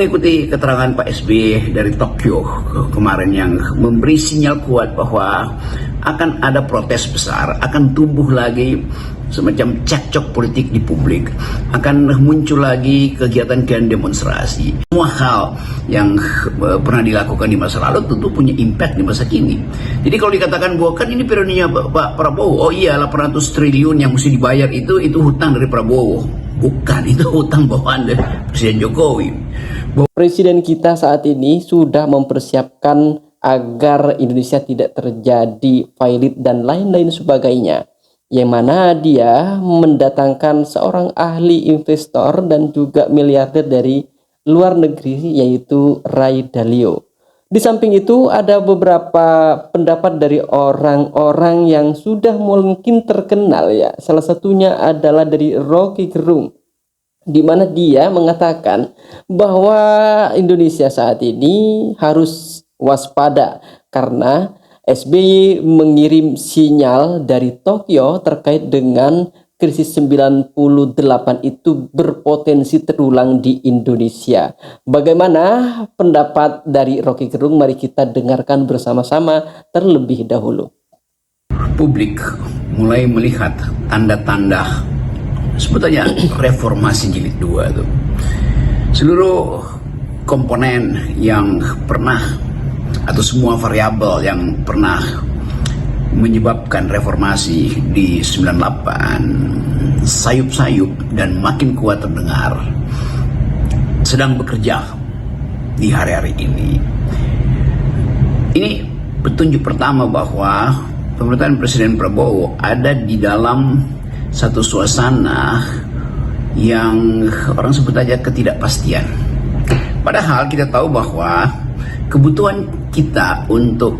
Ikuti keterangan Pak SBY dari Tokyo kemarin yang memberi sinyal kuat bahwa akan ada protes besar, akan tumbuh lagi semacam cekcok politik di publik, akan muncul lagi kegiatan-kegiatan demonstrasi. Semua hal yang pernah dilakukan di masa lalu tentu punya impact di masa kini. Jadi kalau dikatakan bahwa kan ini periodenya Pak Prabowo, oh iya 800 triliun yang mesti dibayar itu hutang dari Prabowo. Bukan, itu hutang bawaan dari Presiden Jokowi. Presiden kita saat ini sudah mempersiapkan agar Indonesia tidak terjadi violet dan lain-lain sebagainya, yang mana dia mendatangkan seorang ahli investor dan juga miliarder dari luar negeri, yaitu Ray Dalio. Di samping itu ada beberapa pendapat dari orang-orang yang sudah mungkin terkenal ya. Salah satunya adalah dari Rocky Gerung, di mana dia mengatakan bahwa Indonesia saat ini harus waspada karena SBY mengirim sinyal dari Tokyo terkait dengan krisis 98 itu berpotensi terulang di Indonesia. Bagaimana pendapat dari Rocky Gerung? Mari kita dengarkan bersama-sama terlebih dahulu. Publik mulai melihat tanda-tanda sebetulnya reformasi jilid 2 itu. Seluruh komponen yang pernah atau semua variabel yang pernah menyebabkan reformasi di 98 sayup-sayup dan makin kuat terdengar sedang bekerja di hari-hari ini. Ini petunjuk pertama bahwa pemerintahan Presiden Prabowo ada di dalam satu suasana yang orang sebut aja ketidakpastian. Padahal kita tahu bahwa kebutuhan kita untuk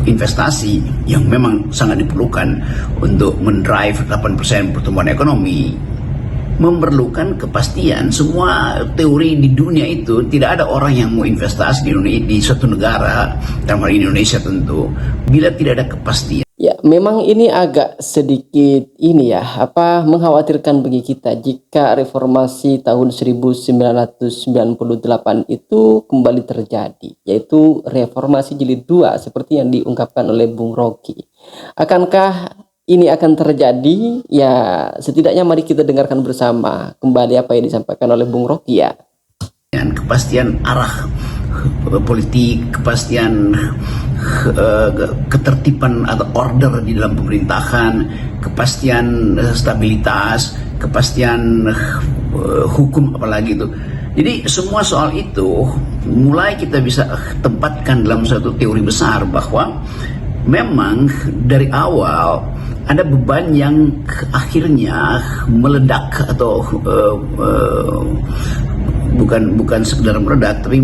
investasi yang memang sangat diperlukan untuk mendrive 8% pertumbuhan ekonomi memerlukan kepastian. Semua teori di dunia itu tidak ada orang yang mau investasi di suatu negara, dalam hal Indonesia tentu, bila tidak ada kepastian. Ya, memang ini agak sedikit mengkhawatirkan bagi kita jika reformasi tahun 1998 itu kembali terjadi, yaitu reformasi jilid 2 seperti yang diungkapkan oleh Bung Rocky. Akankah ini akan terjadi? Ya, setidaknya mari kita dengarkan bersama kembali apa yang disampaikan oleh Bung Rocky ya. Kepastian arah politik, kepastian ketertiban atau order di dalam pemerintahan, kepastian stabilitas, kepastian hukum apalagi itu. Jadi semua soal itu mulai kita bisa tempatkan dalam satu teori besar bahwa memang dari awal ada beban yang akhirnya meledak atau bukan sekedar meledak tapi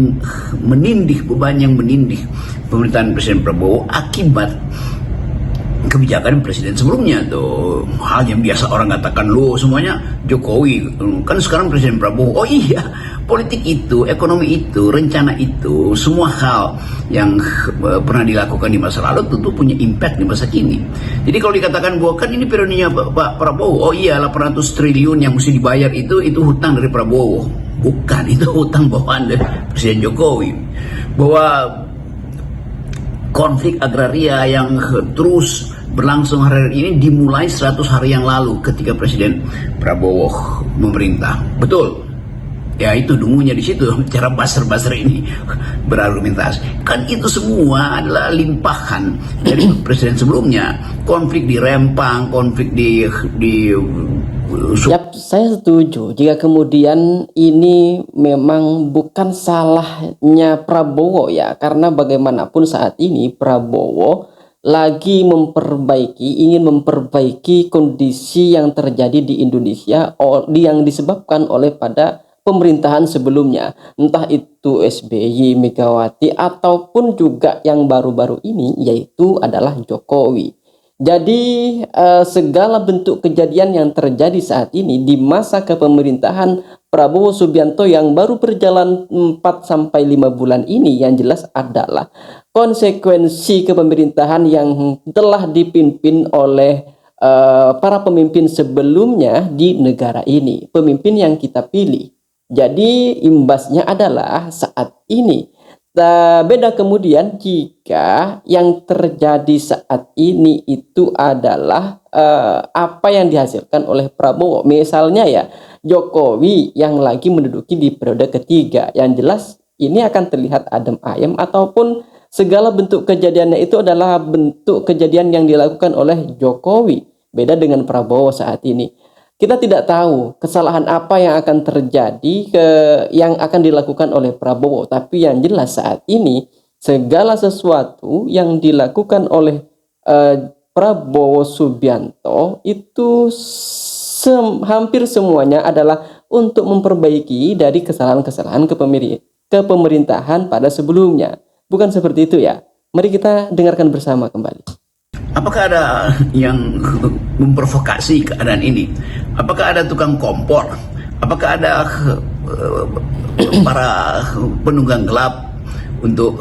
menindih, beban yang menindih pemerintahan Presiden Prabowo akibat kebijakan presiden sebelumnya tuh. Hal yang biasa orang katakan, loh semuanya Jokowi, kan sekarang Presiden Prabowo. Oh iya, politik itu, ekonomi itu, rencana itu, semua hal yang pernah dilakukan di masa lalu tentu punya impact di masa kini. Jadi kalau dikatakan bahwa kan ini periodenya Pak Prabowo, oh iya 800 triliun yang mesti dibayar itu hutang dari Prabowo. Bukan, itu hutang bawaan dari Presiden Jokowi. Bahwa konflik agraria yang terus berlangsung hari ini dimulai 100 hari yang lalu ketika Presiden Prabowo memerintah. Betul. Ya itu dungunya di situ, cara buzzer-buzzer ini berargumentasi. Kan itu semua adalah limpahan dari presiden sebelumnya. Konflik di Rempang, konflik di Yap, saya setuju jika kemudian ini memang bukan salahnya Prabowo ya, karena bagaimanapun saat ini Prabowo lagi ingin memperbaiki kondisi yang terjadi di Indonesia yang disebabkan oleh pada pemerintahan sebelumnya, entah itu SBY, Megawati, ataupun juga yang baru-baru ini yaitu adalah Jokowi. Jadi segala bentuk kejadian yang terjadi saat ini di masa kepemerintahan Prabowo Subianto yang baru berjalan 4-5 bulan ini, yang jelas adalah konsekuensi kepemerintahan yang telah dipimpin oleh para pemimpin sebelumnya di negara ini, pemimpin yang kita pilih. Jadi imbasnya adalah saat ini. Beda kemudian jika yang terjadi saat ini itu adalah apa yang dihasilkan oleh Prabowo. Misalnya ya, Jokowi yang lagi menduduki di periode ketiga. Yang jelas ini akan terlihat adem ayem, ataupun segala bentuk kejadiannya itu adalah bentuk kejadian yang dilakukan oleh Jokowi. Beda dengan Prabowo saat ini. Kita tidak tahu kesalahan apa yang akan terjadi yang akan dilakukan oleh Prabowo. Tapi yang jelas saat ini segala sesuatu yang dilakukan oleh Prabowo Subianto itu hampir semuanya adalah untuk memperbaiki dari kesalahan-kesalahan kepemerintahan pada sebelumnya. Bukan seperti itu ya? Mari kita dengarkan bersama kembali. Apakah ada yang memprovokasi keadaan ini? Apakah ada tukang kompor? Apakah ada para penunggang gelap untuk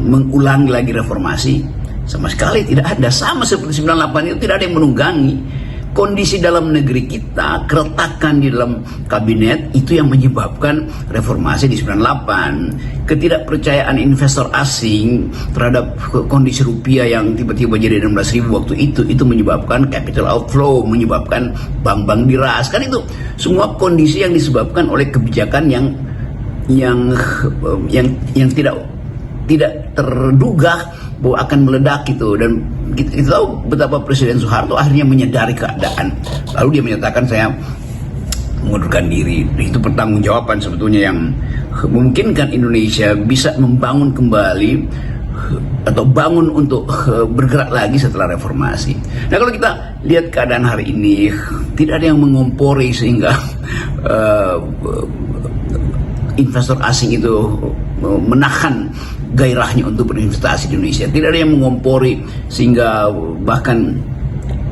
mengulangi lagi reformasi? Sama sekali tidak ada. Sama seperti 98 itu tidak ada yang menunggangi. Kondisi dalam negeri kita, keretakan di dalam kabinet itu yang menyebabkan reformasi di 98. Ketidakpercayaan investor asing terhadap kondisi rupiah yang tiba-tiba jadi 16.000 waktu itu menyebabkan capital outflow, menyebabkan bank-bank diras. Kan itu semua kondisi yang disebabkan oleh kebijakan yang tidak terduga bahwa akan meledak itu. Dan kita tahu betapa Presiden Soeharto akhirnya menyadari keadaan, lalu dia menyatakan saya mengundurkan diri. Itu pertanggungjawaban sebetulnya yang memungkinkan Indonesia bisa membangun kembali atau bangun untuk bergerak lagi setelah reformasi. Nah, kalau kita lihat keadaan hari ini, tidak ada yang mengompori sehingga investor asing itu menahan gairahnya untuk berinvestasi di Indonesia. Tidak ada yang mengompori sehingga bahkan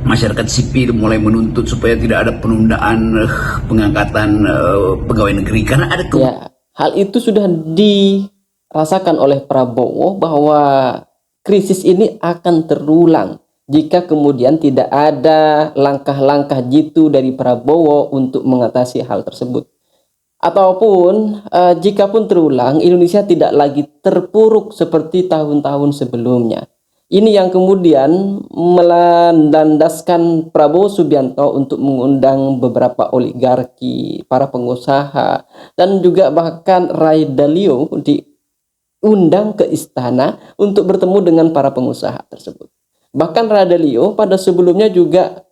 masyarakat sipil mulai menuntut supaya tidak ada penundaan pengangkatan pegawai negeri karena ada hal itu sudah dirasakan oleh Prabowo bahwa krisis ini akan terulang jika kemudian tidak ada langkah-langkah jitu dari Prabowo untuk mengatasi hal tersebut. Ataupun jikapun terulang, Indonesia tidak lagi terpuruk seperti tahun-tahun sebelumnya. Ini yang kemudian melandaskan Prabowo Subianto untuk mengundang beberapa oligarki, para pengusaha, dan juga bahkan Ray Dalio diundang ke istana untuk bertemu dengan para pengusaha tersebut. Bahkan Ray Dalio pada sebelumnya juga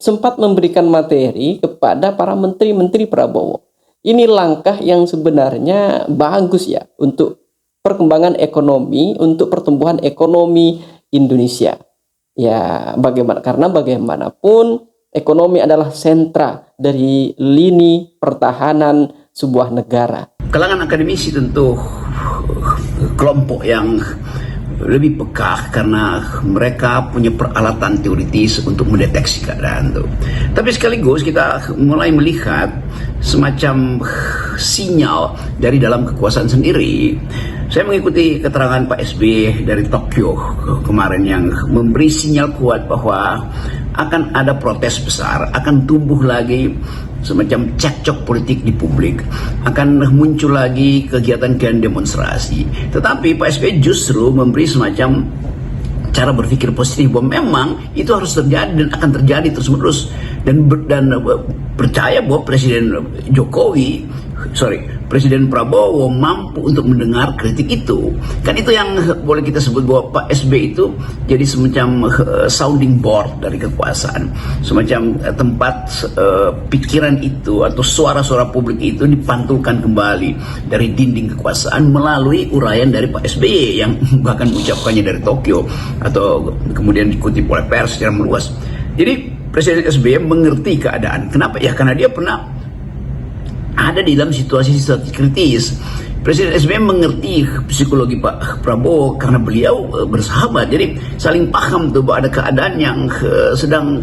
sempat memberikan materi kepada para menteri-menteri Prabowo. Ini langkah yang sebenarnya bagus ya untuk perkembangan ekonomi, untuk pertumbuhan ekonomi Indonesia. Ya, karena bagaimanapun ekonomi adalah sentra dari lini pertahanan sebuah negara. Kalangan akademisi tentu kelompok yang lebih peka karena mereka punya peralatan teoritis untuk mendeteksi keadaan itu. Tapi sekaligus kita mulai melihat semacam sinyal dari dalam kekuasaan sendiri. Saya mengikuti keterangan Pak SBY dari Tokyo kemarin yang memberi sinyal kuat bahwa akan ada protes besar, akan tumbuh lagi semacam cekcok politik di publik, akan muncul lagi kegiatan-kegiatan demonstrasi. Tetapi Pak SBY justru memberi semacam cara berpikir positif bahwa memang itu harus terjadi dan akan terjadi terus-menerus, dan percaya bahwa Presiden Prabowo mampu untuk mendengar kritik itu. Kan itu yang boleh kita sebut bahwa Pak SBY itu jadi semacam sounding board dari kekuasaan, semacam tempat pikiran itu atau suara-suara publik itu dipantulkan kembali dari dinding kekuasaan melalui uraian dari Pak SBY yang bahkan mengucapkannya dari Tokyo atau kemudian dikutip oleh pers secara meluas. Jadi Presiden SBY mengerti keadaan. Kenapa? Ya karena dia pernah ada di dalam situasi kritis. Presiden SBY mengerti psikologi Pak Prabowo karena beliau bersahabat. Jadi saling paham tuh bahwa ada keadaan yang sedang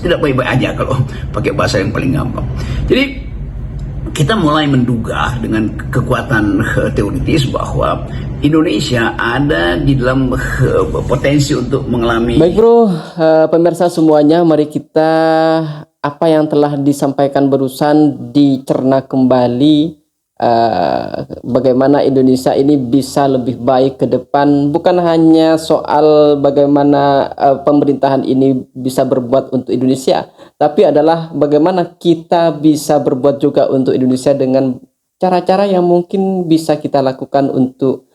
tidak baik-baik aja kalau pakai bahasa yang paling gampang. Jadi kita mulai menduga dengan kekuatan teoritis bahwa Indonesia ada di dalam potensi untuk mengalami. Baik bro, pemirsa semuanya, mari kita apa yang telah disampaikan barusan dicerna kembali, bagaimana Indonesia ini bisa lebih baik ke depan, bukan hanya soal bagaimana pemerintahan ini bisa berbuat untuk Indonesia, tapi adalah bagaimana kita bisa berbuat juga untuk Indonesia dengan cara-cara yang mungkin bisa kita lakukan untuk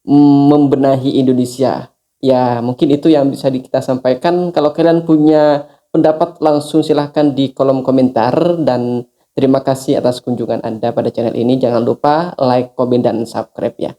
membenahi Indonesia. Ya, mungkin itu yang bisa kita sampaikan. Kalau kalian punya pendapat, langsung silahkan di kolom komentar. Dan terima kasih atas kunjungan Anda pada channel ini. Jangan lupa like, komen, dan subscribe ya.